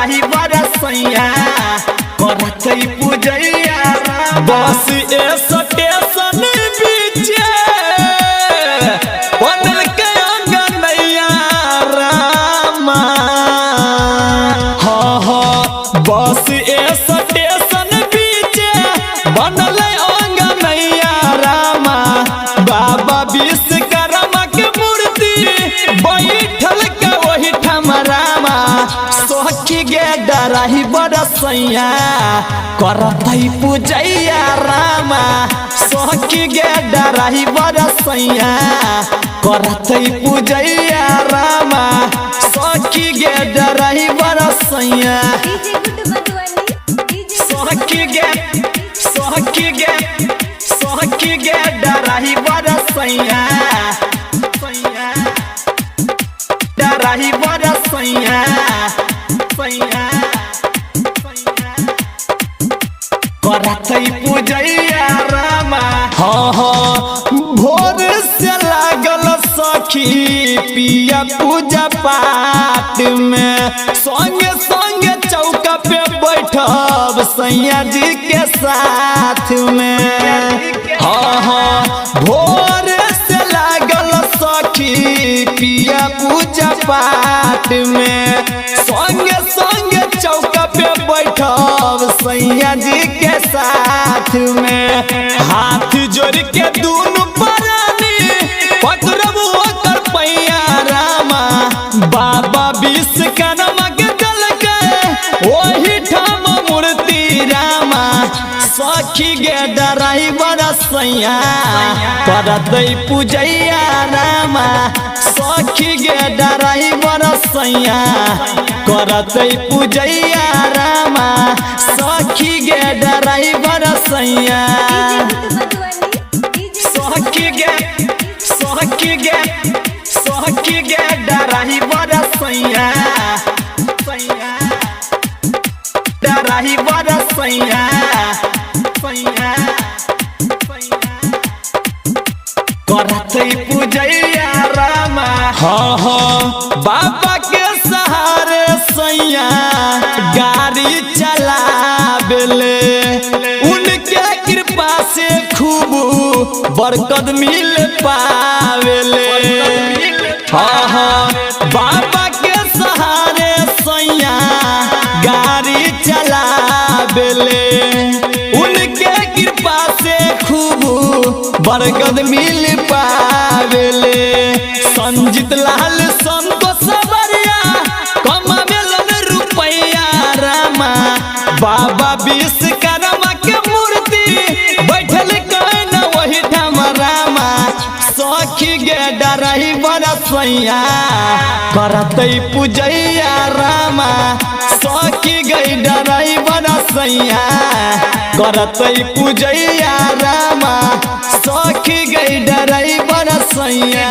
डराही बरसैया करते पूजैया bus station बीचे बनल के अंगनैया रामा बस स्टेशन बीचे बनल अंगनैया रामा बाबा विश्वकर्मा के मूर्ति बैठल के वही ठम रामा सोखी गे डराही बरसैया करते पूजैया रामा सोखी गे डराही बरसैया करते पूजैया रामा सोखी गे डराही बरसैया सोखी गे डराही बरसैया डराही बरसैया करते पूजैया रामा भोर से लागल सखी पिया पूजा पाठ में संगे संगे चौका पे बैठब सैया जी के साथ में भोर से लागल सखी पिया पूजा पाठ में संगे संगे चौका पे बैठब सैया जी के साथ में हाथ जोड़ के दूनु परानी पकड़ब ओकर पैया रामा बाबा विश्वकर्मा के दल के वही ठाम मूर्ति रामा सखी गे डराही बरसैया करते पूजैया रामा सखी गे डराही बरसैया करते पूजैया रामा सखी गे डराही बरसैया सखी गे डराही बरसैया डराही बरसैया करते पूजैया रामा बाबा के सहारे सैया गाड़ी चलावेले उनके कृपा से खूब बरकत मिल पावेले बाबा के सहारे सैया गाड़ी चलावेले उनके कृपा से खूब बरकत मिल पावेले संजीत लाल संतोष बरिया कमावेलन रुपैया रामा बाबा विश्वकर्मा के मूर्ति बैठल कन वही ठाम रामा सखी गे डराही बरसैया करते पूजैया रामा सखी गे डराही बरसैया करते पूजैया रामा सखी गे डराही बरसैया।